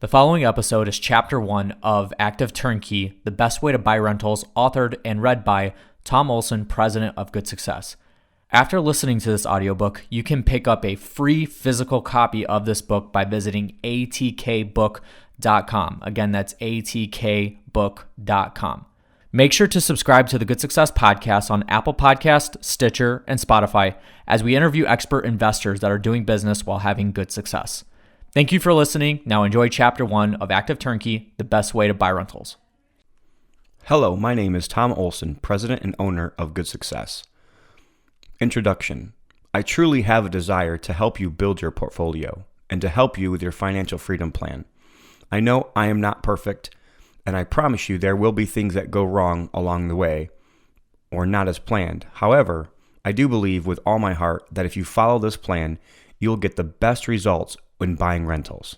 The following episode is Chapter 1 of Active Turnkey, The Best Way to Buy Rentals, authored and read by Tom Olson, president of Good Success. After listening to this audiobook, you can pick up a free physical copy of this book by visiting atkbook.com. Again, that's atkbook.com. Make sure to subscribe to the Good Success podcast on Apple Podcast, Stitcher, and Spotify as we interview expert investors that are doing business while having good success. Thank you for listening. Now enjoy Chapter 1 of Active Turnkey, The Best Way to Buy Rentals. Hello, my name is Tom Olson, president and owner of Good Success. Introduction. I truly have a desire to help you build your portfolio and to help you with your financial freedom plan. I know I am not perfect, and I promise you there will be things that go wrong along the way or not as planned. However, I do believe with all my heart that if you follow this plan, you'll get the best results when buying rentals.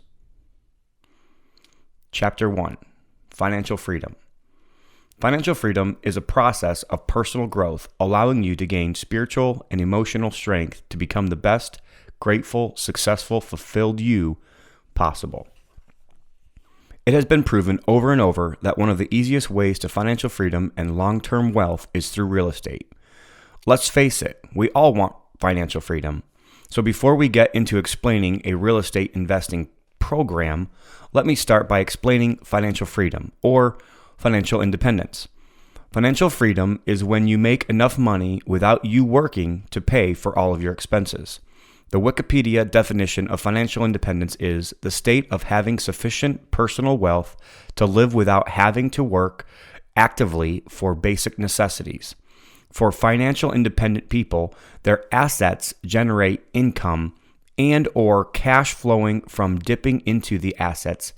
Chapter 1. Financial Freedom. Financial freedom is a process of personal growth, allowing you to gain spiritual and emotional strength to become the best, grateful, successful, fulfilled you possible. It has been proven over and over that one of the easiest ways to financial freedom and long-term wealth is through real estate. Let's face it, we all want financial freedom. So before we get into explaining a real estate investing program, let me start by explaining financial freedom or financial independence. Financial freedom is when you make enough money without you working to pay for all of your expenses. The Wikipedia definition of financial independence is the state of having sufficient personal wealth to live without having to work actively for basic necessities. For financial independent people, their assets generate income and or cash flowing from dipping into the assets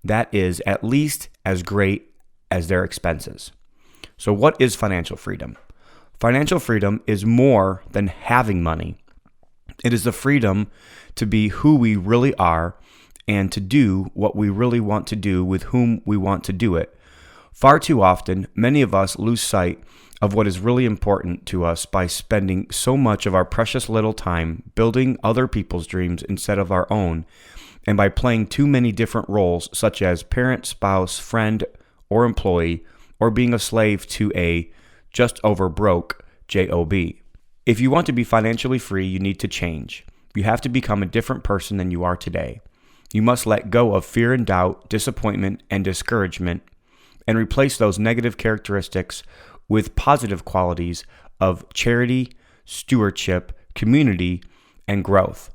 that is at least as great as their expenses. So what is financial freedom? Financial freedom is more than having money. It is the freedom to be who we really are and to do what we really want to do with whom we want to do it. Far too often, many of us lose sight of what is really important to us by spending so much of our precious little time building other people's dreams instead of our own, and by playing too many different roles such as parent, spouse, friend, or employee, or being a slave to a just over broke job. If you want to be financially free, you need to change. You have to become a different person than you are today. You must let go of fear and doubt, disappointment and discouragement, and replace those negative characteristics with positive qualities of charity, stewardship, community, and growth.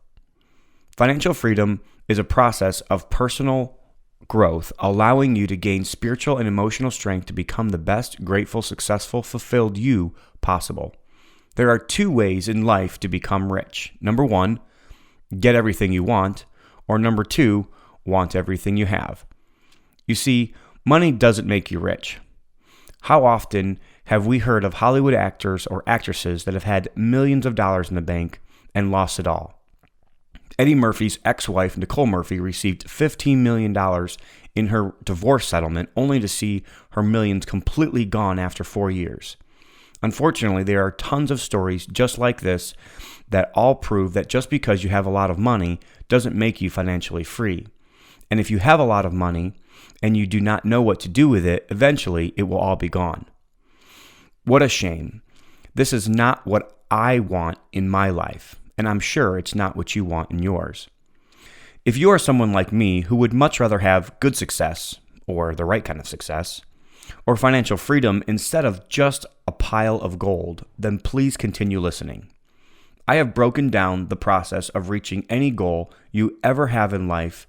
Financial freedom is a process of personal growth, allowing you to gain spiritual and emotional strength to become the best, grateful, successful, fulfilled you possible. There are two ways in life to become rich. Number one, get everything you want, or number two, want everything you have. You see, money doesn't make you rich. How often have we heard of Hollywood actors or actresses that have had millions of dollars in the bank and lost it all? Eddie Murphy's ex-wife, Nicole Murphy, received $15 million in her divorce settlement only to see her millions completely gone after 4 years. Unfortunately, there are tons of stories just like this that all prove that just because you have a lot of money doesn't make you financially free. And if you have a lot of money and you do not know what to do with it, eventually it will all be gone. What a shame. This is not what I want in my life, and I'm sure it's not what you want in yours. If you are someone like me who would much rather have good success, or the right kind of success, or financial freedom instead of just a pile of gold, then please continue listening. I have broken down the process of reaching any goal you ever have in life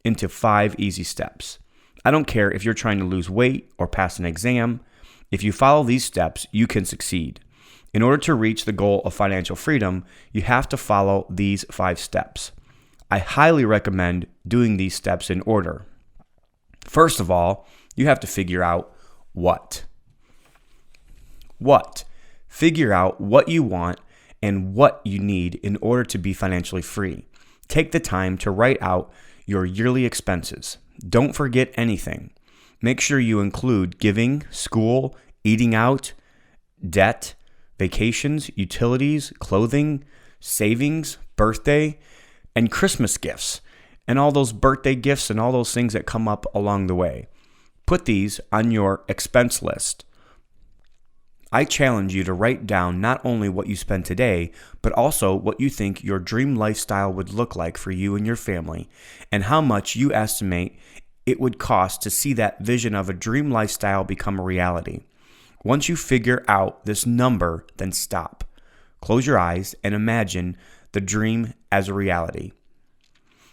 into 5 easy steps. I don't care if you're trying to lose weight or pass an exam. If you follow these steps, you can succeed. In order to reach the goal of financial freedom, you have to follow these 5 steps. I highly recommend doing these steps in order. First of all, you have to figure out what. Figure out what you want and what you need in order to be financially free. Take the time to write out your yearly expenses. Don't forget anything. Make sure you include giving, school, eating out, debt, vacations, utilities, clothing, savings, birthday, and Christmas gifts. and all those birthday gifts and all those things that come up along the way. Put these on your expense list. I challenge you to write down not only what you spend today, but also what you think your dream lifestyle would look like for you and your family, and how much you estimate it would cost to see that vision of a dream lifestyle become a reality. Once you figure out this number, then stop. Close your eyes and imagine the dream as a reality.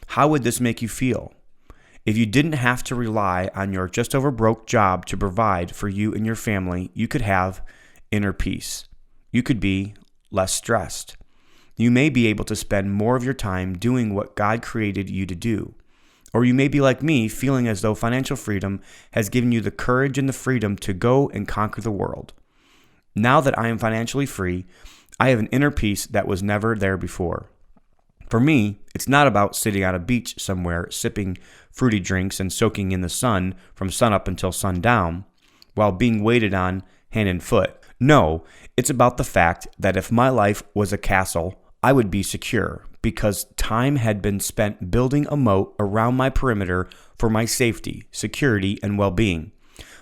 How would this make you feel? If you didn't have to rely on your just over broke job to provide for you and your family, you could have inner peace. You could be less stressed. You may be able to spend more of your time doing what God created you to do. Or you may be like me, feeling as though financial freedom has given you the courage and the freedom to go and conquer the world. Now that I am financially free, I have an inner peace that was never there before. For me, it's not about sitting on a beach somewhere, sipping fruity drinks and soaking in the sun from sunup until sundown, while being waited on hand and foot. No, it's about the fact that if my life was a castle, I would be secure because time had been spent building a moat around my perimeter for my safety, security, and well-being.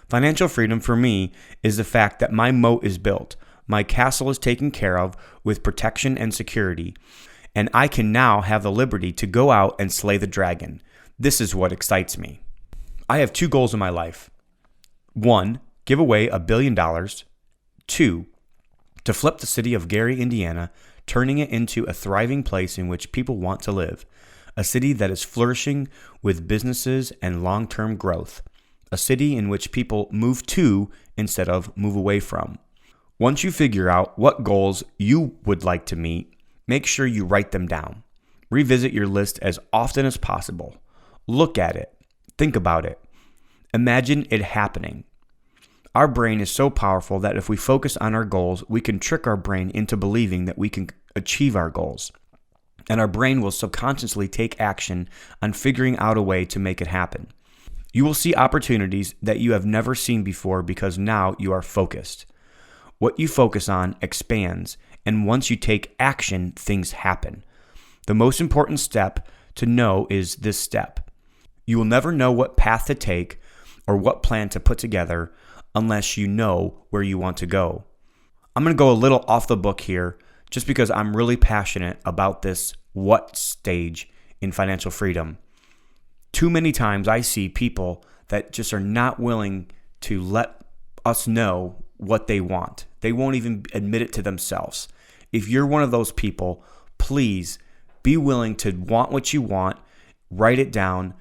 Financial freedom for me is the fact that my moat is built, my castle is taken care of with protection and security, and I can now have the liberty to go out and slay the dragon. This is what excites me. I have 2 goals in my life. 1, give away $1 billion. 2, to flip the city of Gary, Indiana, turning it into a thriving place in which people want to live, a city that is flourishing with businesses and long-term growth, a city in which people move to instead of move away from. Once you figure out what goals you would like to meet, make sure you write them down. Revisit your list as often as possible. Look at it. Think about it. Imagine it happening. Our brain is so powerful that if we focus on our goals, we can trick our brain into believing that we can achieve our goals. And our brain will subconsciously take action on figuring out a way to make it happen. You will see opportunities that you have never seen before because now you are focused. What you focus on expands, and once you take action, things happen. The most important step to know is this step. You will never know what path to take or what plan to put together unless you know where you want to go. I'm going to go a little off the book here just because I'm really passionate about this what stage in financial freedom. Too many times I see people that just are not willing to let us know what they want. They won't even admit it to themselves. If you're one of those people, please be willing to want what you want, write it down,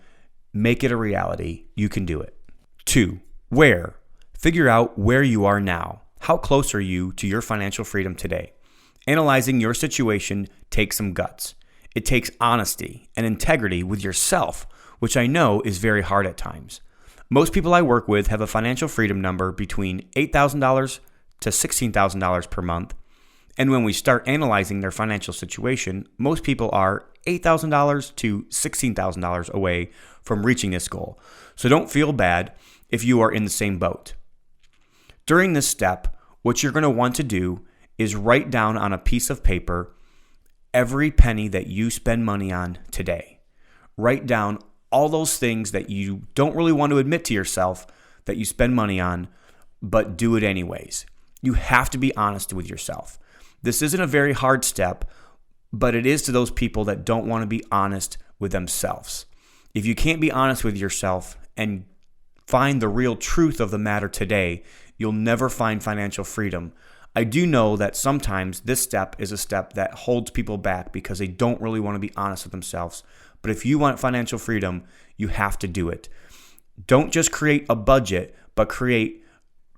make it a reality. You can do it. 2, where? Figure out where you are now. How close are you to your financial freedom today? Analyzing your situation takes some guts. It takes honesty and integrity with yourself, which I know is very hard at times. Most people I work with have a financial freedom number between $8,000 to $16,000 per month. And when we start analyzing their financial situation, most people are $8,000 to $16,000 away from reaching this goal. So don't feel bad if you are in the same boat. During this step, what you're going to want to do is write down on a piece of paper every penny that you spend money on today. Write down all those things that you don't really want to admit to yourself that you spend money on, but do it anyways. You have to be honest with yourself. This isn't a very hard step, but it is to those people that don't want to be honest with themselves. If you can't be honest with yourself and find the real truth of the matter today, you'll never find financial freedom. I do know that sometimes this step is a step that holds people back because they don't really want to be honest with themselves. But if you want financial freedom, you have to do it. Don't just create a budget, but create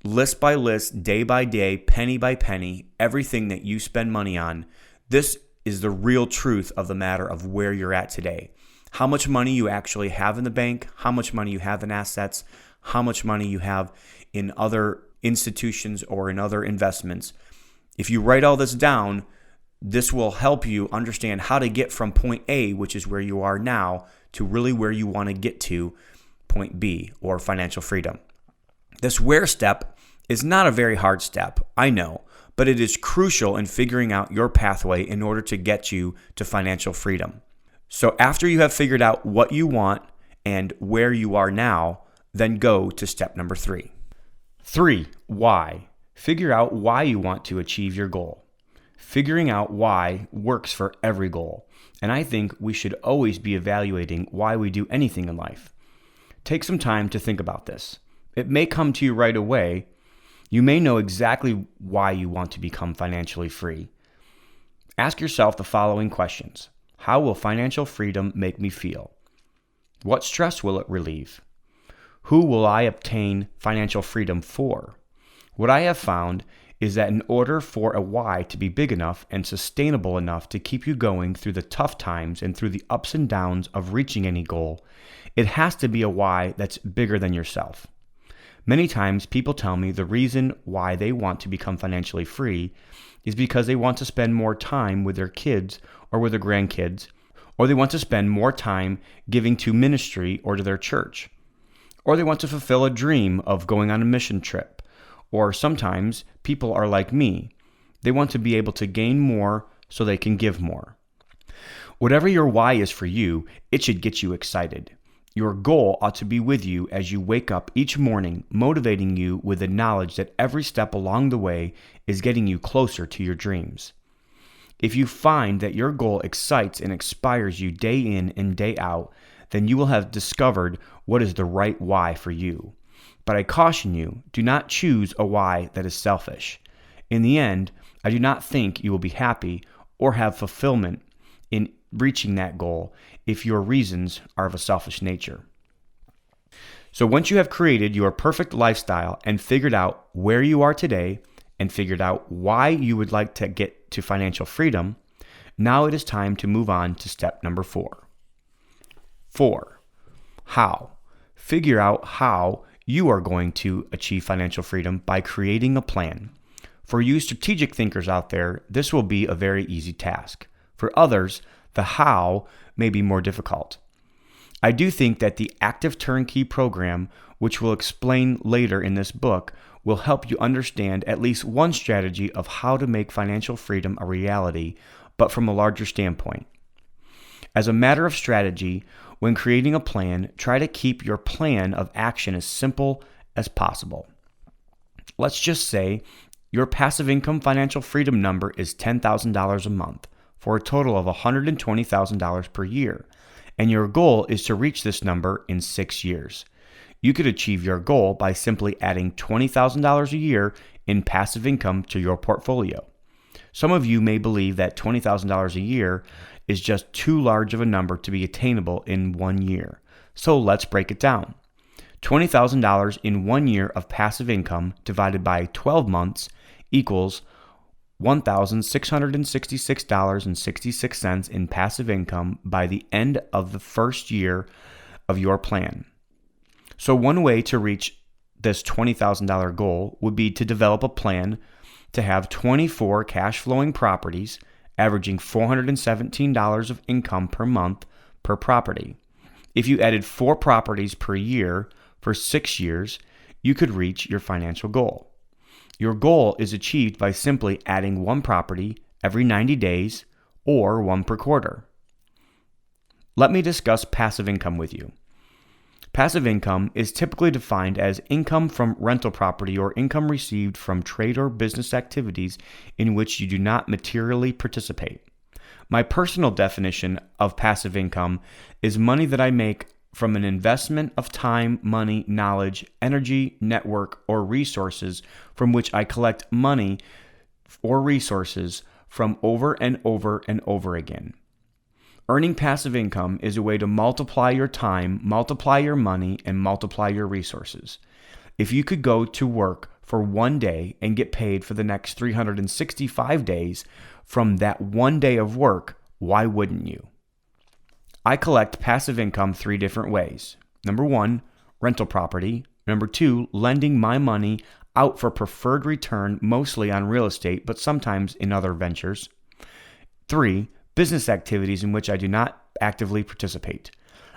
list by list, day by day, penny by penny, everything that you spend money on. This is the real truth of the matter of where you're at today. How much money you actually have in the bank, how much money you have in assets, how much money you have in other institutions or in other investments. If you write all this down, this will help you understand how to get from point A, which is where you are now, to really where you want to get to, point B, or financial freedom. This where step is not a very hard step, I know, but it is crucial in figuring out your pathway in order to get you to financial freedom. So after you have figured out what you want and where you are now, then go to step number 3. 3. Why? Figure out why you want to achieve your goal. Figuring out why works for every goal, and I think we should always be evaluating why we do anything in life. Take some time to think about this. It may come to you right away. You may know exactly why you want to become financially free. Ask yourself the following questions. How will financial freedom make me feel? What stress will it relieve? Who will I obtain financial freedom for? What I have found is that in order for a why to be big enough and sustainable enough to keep you going through the tough times and through the ups and downs of reaching any goal, it has to be a why that's bigger than yourself. Many times people tell me the reason why they want to become financially free is because they want to spend more time with their kids or with their grandkids, or they want to spend more time giving to ministry or to their church, or they want to fulfill a dream of going on a mission trip, or sometimes people are like me. They want to be able to gain more so they can give more. Whatever your why is for you, it should get you excited. Your goal ought to be with you as you wake up each morning, motivating you with the knowledge that every step along the way is getting you closer to your dreams. If you find that your goal excites and inspires you day in and day out, then you will have discovered what is the right why for you. But I caution you, do not choose a why that is selfish. In the end, I do not think you will be happy or have fulfillment in reaching that goal if your reasons are of a selfish nature. So once you have created your perfect lifestyle and figured out where you are today and figured out why you would like to get to financial freedom, now it is time to move on to step number 4. 4. How? Figure out how you are going to achieve financial freedom by creating a plan. For you strategic thinkers out there, this will be a very easy task. For others, the how may be more difficult. I do think that the Active Turnkey program, which we'll explain later in this book, will help you understand at least one strategy of how to make financial freedom a reality, but from a larger standpoint. As a matter of strategy, when creating a plan, try to keep your plan of action as simple as possible. Let's just say your passive income financial freedom number is $10,000 a month for a total of $120,000 per year, and your goal is to reach this number in 6 years. You could achieve your goal by simply adding $20,000 a year in passive income to your portfolio. Some of you may believe that $20,000 a year is just too large of a number to be attainable in 1 year. So let's break it down. $20,000 in 1 year of passive income divided by 12 months equals $1,666.66 in passive income by the end of the first year of your plan. So one way to reach this $20,000 goal would be to develop a plan to have 24 cash flowing properties averaging $417 of income per month per property. If you added 4 properties per year for 6 years, you could reach your financial goal. Your goal is achieved by simply adding 1 property every 90 days or 1 per quarter. Let me discuss passive income with you. Passive income is typically defined as income from rental property or income received from trade or business activities in which you do not materially participate. My personal definition of passive income is money that I make from an investment of time, money, knowledge, energy, network, or resources from which I collect money or resources from over and over and over again. Earning passive income is a way to multiply your time, multiply your money, and multiply your resources. If you could go to work for 1 day and get paid for the next 365 days from that 1 day of work, why wouldn't you? I collect passive income 3 different ways. Number 1, rental property. Number 2, lending my money out for preferred return, mostly on real estate, but sometimes in other ventures. 3, business activities in which I do not actively participate.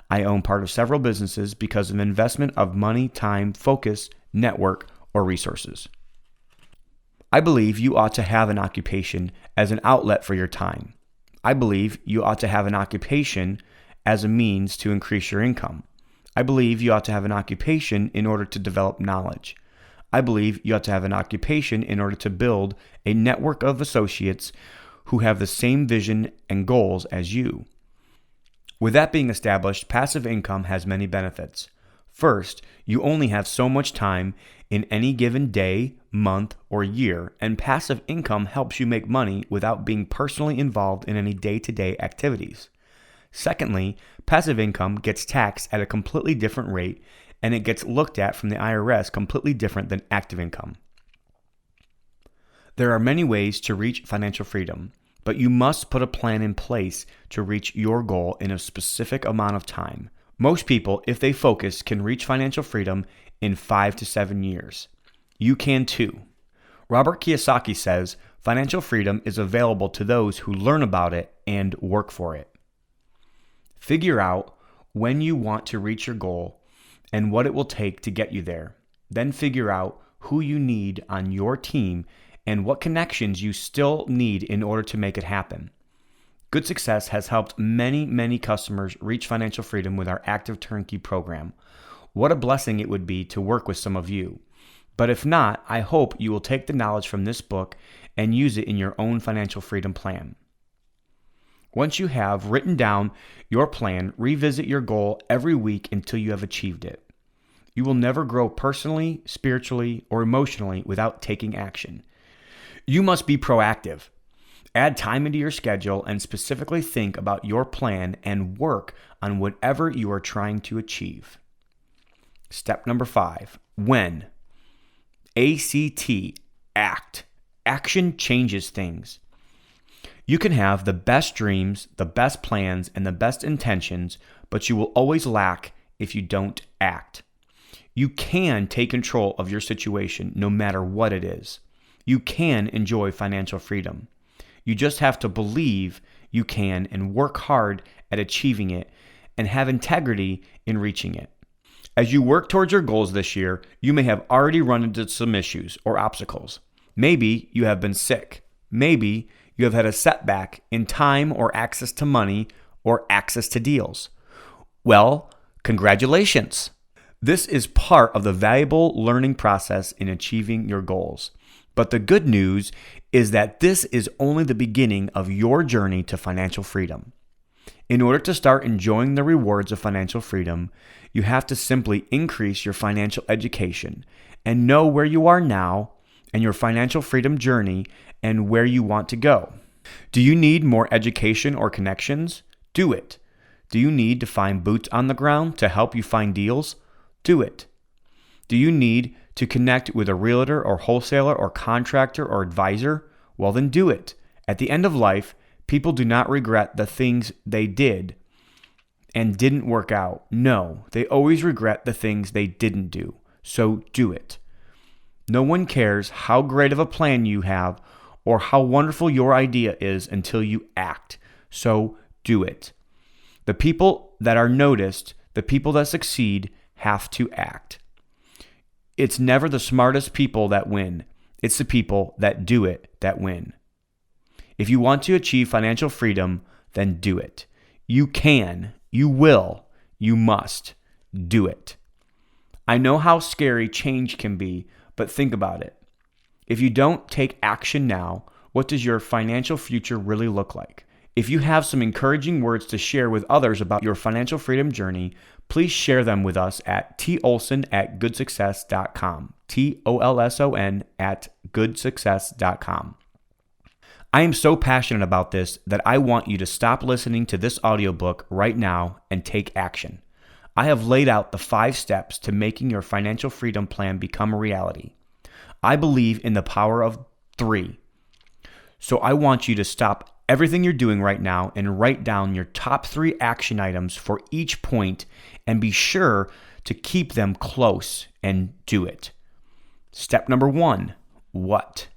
I own part of several businesses because of investment of money, time, focus, network, or resources. I believe you ought to have an occupation as an outlet for your time. I believe you ought to have an occupation as a means to increase your income. I believe you ought to have an occupation in order to develop knowledge. I believe you ought to have an occupation in order to build a network of associates who have the same vision and goals as you. With that being established, passive income has many benefits. First, you only have so much time in any given day, month, or year, and passive income helps you make money without being personally involved in any day-to-day activities. Secondly, passive income gets taxed at a completely different rate, and it gets looked at from the IRS completely different than active income. There are many ways to reach financial freedom, but you must put a plan in place to reach your goal in a specific amount of time. Most people, if they focus, can reach financial freedom in 5 to 7 years. You can too. Robert Kiyosaki says, financial freedom is available to those who learn about it and work for it. Figure out when you want to reach your goal and what it will take to get you there. Then figure out who you need on your team and what connections you still need in order to make it happen. Good Success has helped many customers reach financial freedom with our active Turnkey program. What a blessing it would be to work with some of you. But if not, I hope you will take the knowledge from this book and use it in your own financial freedom plan. Once you have written down your plan, revisit your goal every week until you have achieved it. You will never grow personally, spiritually, or emotionally without taking action. You must be proactive. Add time into your schedule and specifically think about your plan and work on whatever you are trying to achieve. Step number 5, when? ACT, act. Action changes things. You can have the best dreams, the best plans, and the best intentions, but you will always lack if you don't act. You can take control of your situation no matter what it is. You can enjoy financial freedom. You just have to believe you can and work hard at achieving it and have integrity in reaching it. As you work towards your goals this year, you may have already run into some issues or obstacles. Maybe you have been sick. Maybe you have had a setback in time or access to money or access to deals. Well, congratulations. This is part of the valuable learning process in achieving your goals. But the good news is that this is only the beginning of your journey to financial freedom. In order to start enjoying the rewards of financial freedom, you have to simply increase your financial education and know where you are now and your financial freedom journey and where you want to go. Do you need more education or connections? Do it. Do you need to find boots on the ground to help you find deals? Do it. Do you need to connect with a realtor or wholesaler or contractor or advisor? Well, then do it. At the end of life, people do not regret the things they did and didn't work out. No, they always regret the things they didn't do. So do it. No one cares how great of a plan you have or how wonderful your idea is until you act. So do it. The people that are noticed, the people that succeed, have to act. It's never the smartest people that win. It's the people that do it that win. If you want to achieve financial freedom, then do it. You can, you will, you must do it. I know how scary change can be, but think about it. If you don't take action now, what does your financial future really look like? If you have some encouraging words to share with others about your financial freedom journey, please share them with us at tolson@goodsuccess.com. TOLSON@goodsuccess.com. I am so passionate about this that I want you to stop listening to this audiobook right now and take action. I have laid out the 5 steps to making your financial freedom plan become a reality. I believe in the power of 3. So I want you to stop everything you're doing right now and write down your top 3 action items for each point and be sure to keep them close and do it. Step number 1, what?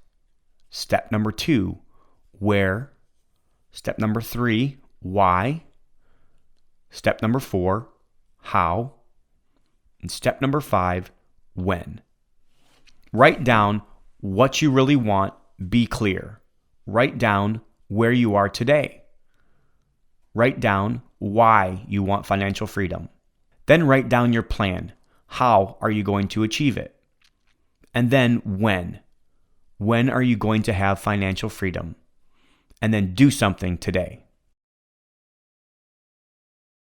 Step number 2, where? Step number 3, why? Step number 4, how? And step number 5, when? Write down what you really want. Be clear. Write down where you are today. Write down why you want financial freedom. Then write down your plan. How are you going to achieve it? And then when. When are you going to have financial freedom? And then do something today.